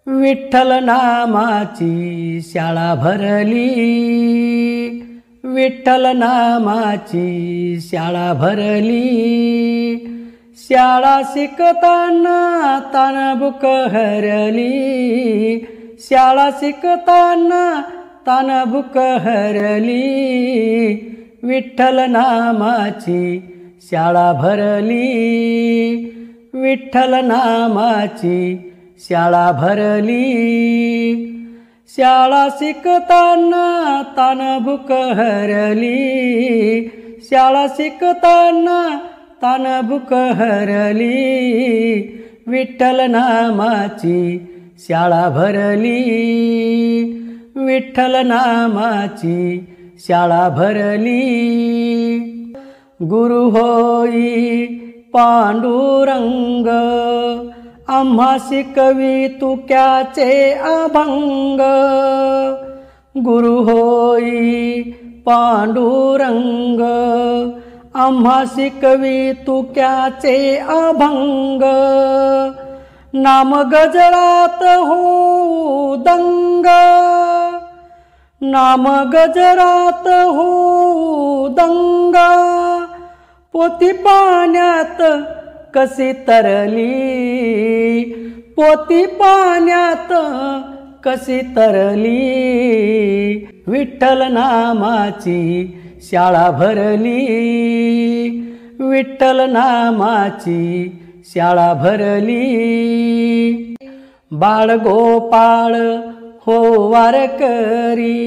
विठ्ठल नामाची शाळा भरली, विठ्ठल नामाची शाळा भरली। शाळा शिकताना तणबुक हरली, शाळा शिकताना तणबुक हरली। विठ्ठल नामाची शाळा भरली, विठ्ठल नामाची शाळा भरली। शाळा शिकताना तणबुक हरली, शाळा शिकताना तणबुक हरली। विठ्ठल नामाची शाळा भरली, विठ्ठल नामाची शाळा भरली। गुरु होई पांडुरंग, आम्हा शिकवी तुक्याचे अभंग। गुरु होई पांडुरंग, आम्हा शिकवी तुक्याचे अभंग। नाम गजरात हो दंग, नाम गजरात हो दंग। पोती पाण्यात कशी तरली, पोती पाण्यात कशी तरली। विठ्ठल नामाची शाळा भरली, विठ्ठल नामाची शाळा भरली। बाळगोपाळ हो वारकरी,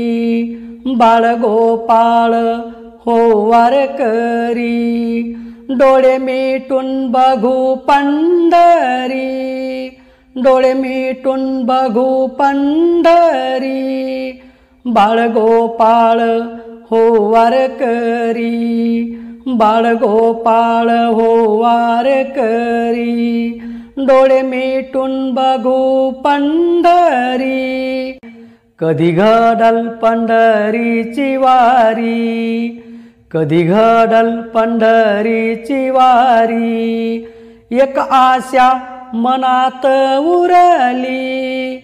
बाळगोपाळ हो वारकरी। डोळे मिटून बघू पंढरी, डोळे मिटून बघू पंढरी। बाळगोपाळ हो वारकरी, बाळगोपाळ हो वारकरी। डोळे मिटून बघू पंढरी। कधी घडल पंढरीची वारी, कधी घडल पंढरीची वारी। एक आशा मनात उरली,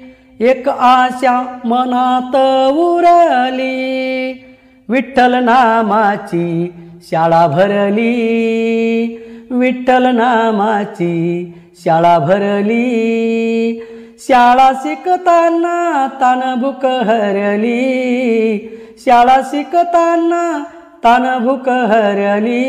एक आशा मनात उरली। विठ्ठल नामाची शाळा भरली, विठ्ठल नामाची शाळा भरली। शाळा शिकताना तणबुक हरली, शाळा शिकताना तणबुक हरली।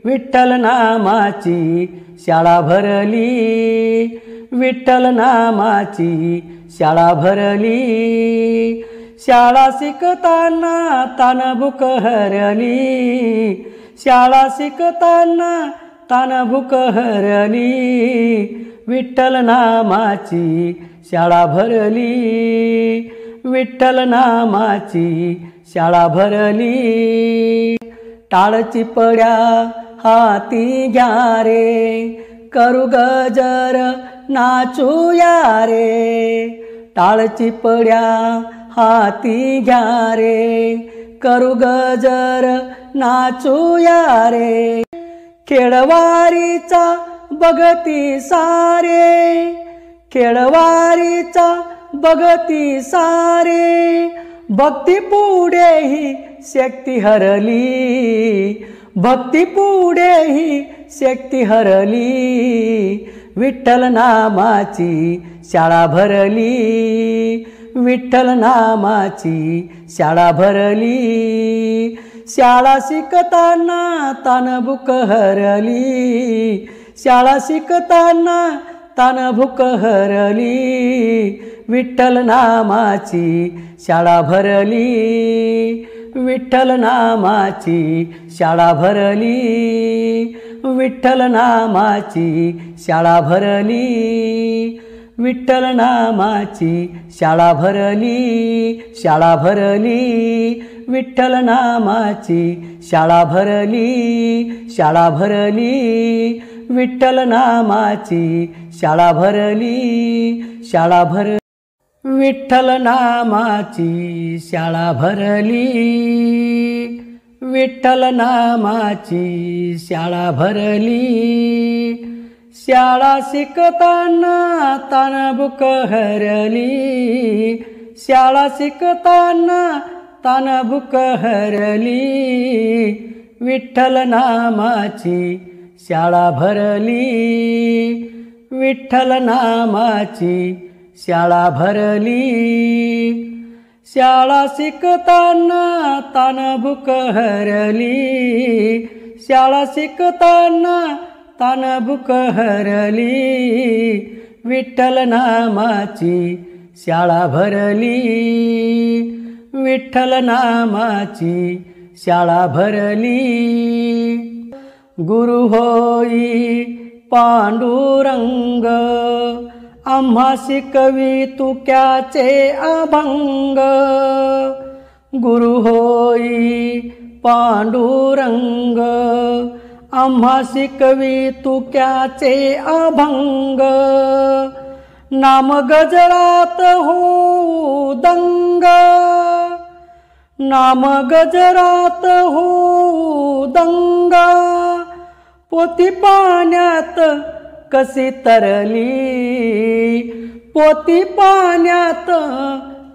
विठ्ठल नामाची शाळा भरली, विठ्ठल नामाची शाळा भरली। शाळा शिकताना तणबुक हरली, शाळा शिकताना तणबुक हरली। विठ्ठल नामाची शाळा भरली, विठ्ठल नामाची शाळा भरली। टाळची पड्या हाती घ्या रे, करू गजर नाचूया रे। टाळची पड्या हाती घ्या रे, करू गजर नाचूया रे। खेळवारीचा बघती सारे, खेळवारीचा बघती सारे। भक्ती पुढे ही शक्ती हरली, भक्ती पुढे ही शक्ती हरली। विठ्ठल नामाची शाळा भरली, विठ्ठल नामाची शाळा भरली। शाळा शिकताना तणबुक हरली, शाळा शिकताना तणबुक हरली। विठ्ठल नामाची शाळा भरली, विठ्ठल नामाची शाळा भरली। विठ्ठल नामाची शाळा भरली, विठ्ठल नामाची शाळा भरली, शाळा भरली। विठ्ठल नामाची शाळा भरली, शाळा भरली। विठ्ठल नामाची शाळा भरली, शाळा भरली। विठ्ठल नामाची शाळा भरली, विठ्ठल नामाची शाळा भरली। शाळा शिकताना तणबुक हरली, शाळा शिकताना तणबुक हरली, विठ्ठल नामाची शाळा भरली, विठ्ठल नामाची शाळा भरली, शाळा शिकताना तणबुक हरली, शाळा शिकताना तणबुक हरली, विठ्ठल नामाची शाळा भरली, विठ्ठल नामाची शाळा भरली. गुरु होई पांडुरंग, आम्हा शिकवी तुक्याचे अभंग. गुरु होई पांडुरंग, आम्हा शिकवी तुक्याचे अभंग. नाम गजरात हो दंग, नाम गजरात हो दंग. पोती पाण्यात कशी तरली, पोती पाण्यात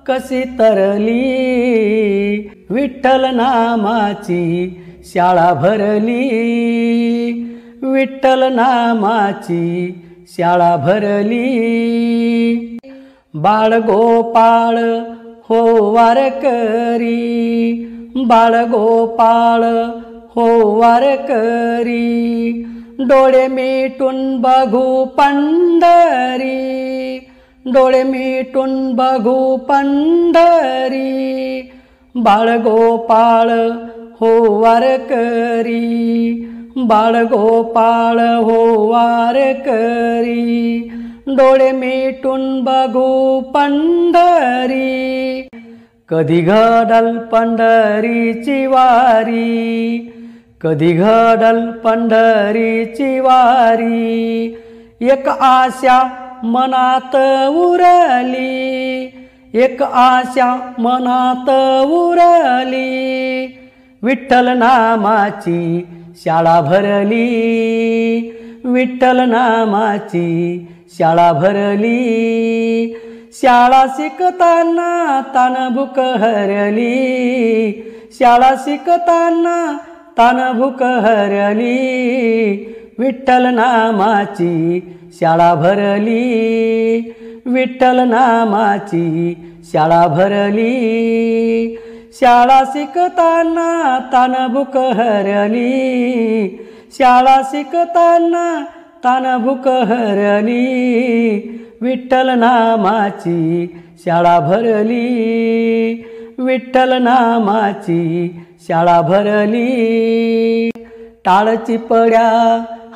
कशी तरली, विठ्ठल नामाची शाळा भरली, विठ्ठल नामाची शाळा भरली. बाळगोपाळ हो वारकरी, बाळगोपाळ हो वारकरी, डोळे मिटून बघू पंढरी, डोळे मिटून बघू पंढरी. बाळगोपाळ हो वारकरी, बाळगोपाळ हो वारकरी, डोळे मिटून बघू पंढरी. कधी घडल पंढरीची वारी, कधी घडल पंढरीची वारी. एक आशा मनात उरली, एक आशा मनात उरली, विठ्ठल नामाची शाळा भरली, विठ्ठल नामाची शाळा भरली. शाळा शिकताना तणबुक हरली, शाळा शिकताना तणबुक हरली, विठ्ठल नामाची शाळा भरली, विठ्ठल नामाची शाळा भरली. शाळा शिकताना तणबुक हरली, शाळा शिकताना तणबुक हरली, विठ्ठल नामाची शाळा भरली, विठ्ठल नामाची शाळा भरली. टाळची पड्या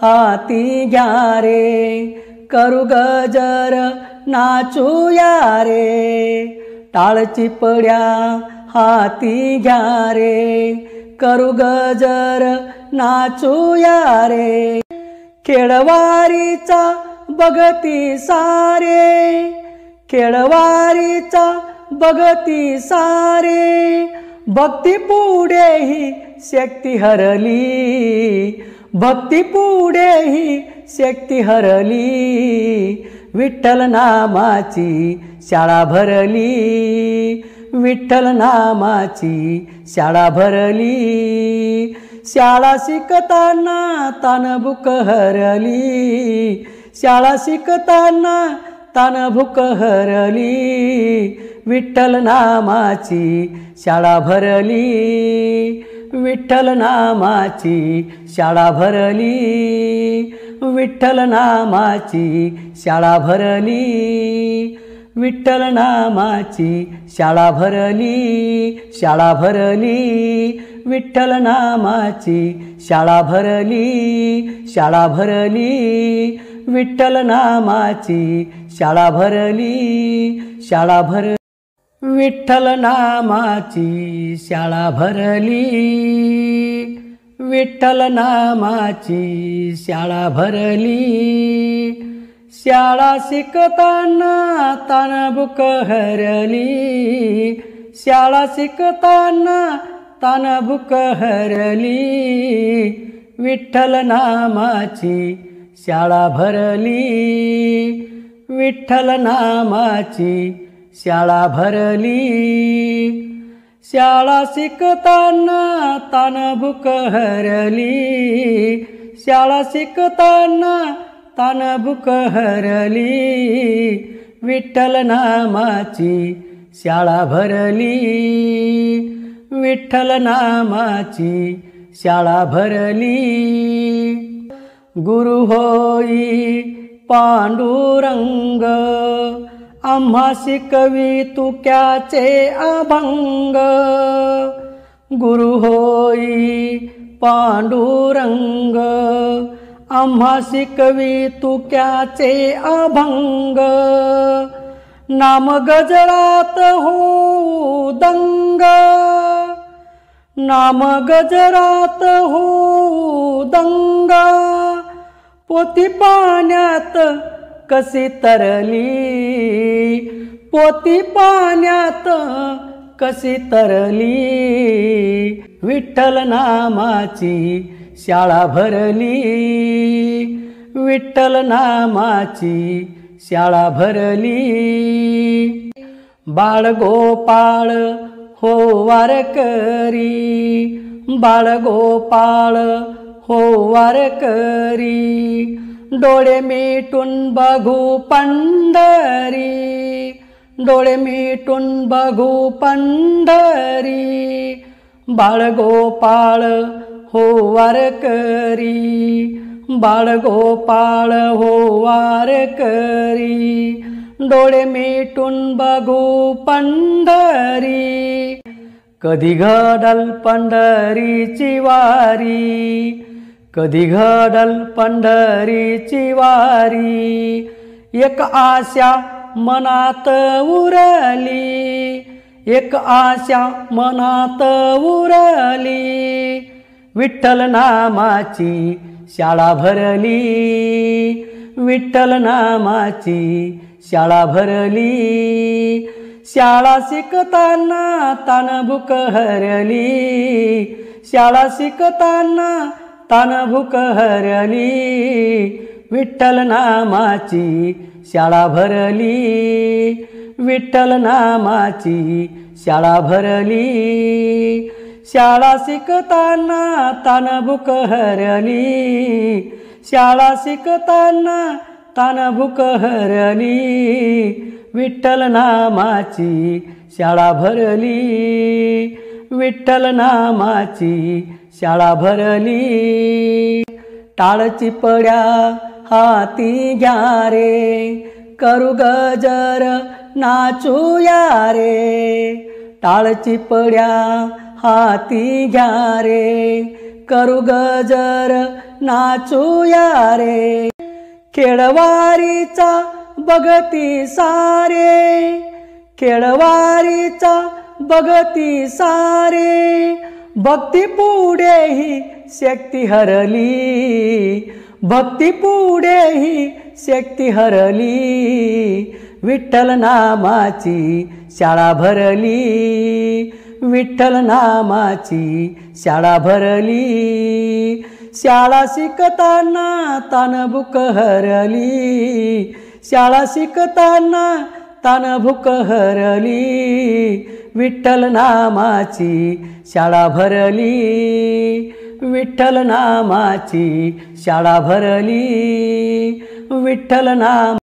हाती घ्या रे, करू गजर नाचूया रे. टाळची पड्या हाती घ्या रे, करू गजर नाचूया रे. खेळवारीचा बघती सारे, खेळवारीचा बघती सारे, भक्ती पुढे ही शक्ती हरली, भक्ती पुढे ही शक्ती हरली, विठ्ठल नामाची शाळा भरली, विठ्ठल नामाची शाळा भरली. शाळा शिकताना तणबुक हरली, शाळा शिकताना तणबुक हरली, विठ्ठल नामाची शाळा भरली, विठ्ठल नामाची शाळा भरली, विठ्ठल नामाची शाळा भरली, विठ्ठल नामाची शाळा भरली, शाळा भरली, विठ्ठल नामाची शाळा भरली, शाळा भरली, विठ्ठल नामाची शाळा भरली, शाळा भरली, विठ्ठल नामाची शाळा भरली, विठ्ठल नामाची शाळा भरली. शाळा शिकताना तणबुक हरली, शाळा शिकताना तणबुक हरली, विठ्ठल नामाची शाळा भरली, विठ्ठल नामाची शाळा भरली. शाळा शिकताना तानभूक हरली, शाळा शिकताना तानभूक हरली. विठ्ठल नामाची शाळा भरली, विठ्ठल नामाची शाळा भरली. गुरु होई पांडुरंग, आम्हा शिकवी तुक्याचे अभंग. गुरु होई पांडुरंग, आम्हा शिकवी तुक्याचे अभंग. नाम गजरात हो दंग, नाम गजरात हो दंग. पोती पाण्यात कशी तरली, पोती पाण्यात कशी तरली. विठ्ठल नामाची शाळा भरली, विठ्ठल नामाची शाळा भरली. बाळगोपाळ हो वारकरी, बाळगोपाळ हो वारकरी. डोळे मिटून बघू पंढरी, डोळे मिटून बघू पंढरी. बाळगोपाळ हो वारकरी, बाळगोपाळ हो वारकरी. डोळे मिटून बघू पंढरी. कधी घडल पंढरीची वारी, कधी घडल पंढरीची वारी. एक आशा मनात उरली, एक आशा मनात उरली. विठ्ठल नामाची शाळा भरली, विठ्ठल नामाची शाळा भरली. शाळा शिकताना तानभूक हरली, शाळा शिकताना तानभूक हरली. विठ्ठल नामाची शाळा भरली, विठ्ठल नामाची शाळा भरली. शाळा शिकताना तानभूक हरली, शाळा शिकताना तानभूक हरली. विठ्ठल नामाची शाळा भरली, विठ्ठल नामाची शाळा भरली. टाळची पड्या हाती घ्या रे, करू गजर नाचूया रे. टाळची पड्या हाती घ्या रे, करू गजर नाचूया रे. खेळवारीचा बघती सारे, खेळवारीचा बघती सारे. भक्ती पुढे ही शक्ती हरली, भक्ती पुढे ही शक्ती हरली. विठ्ठल नामाची शाळा भरली, विठ्ठल नामाची शाळा भरली. शाळा शिकताना तानभूक हरली, शाळा शिकताना तानभूक हरली. विठ्ठल नामाची शाळा भरली, विठ्ठल नामाची शाळा भरली. विठ्ठल नाम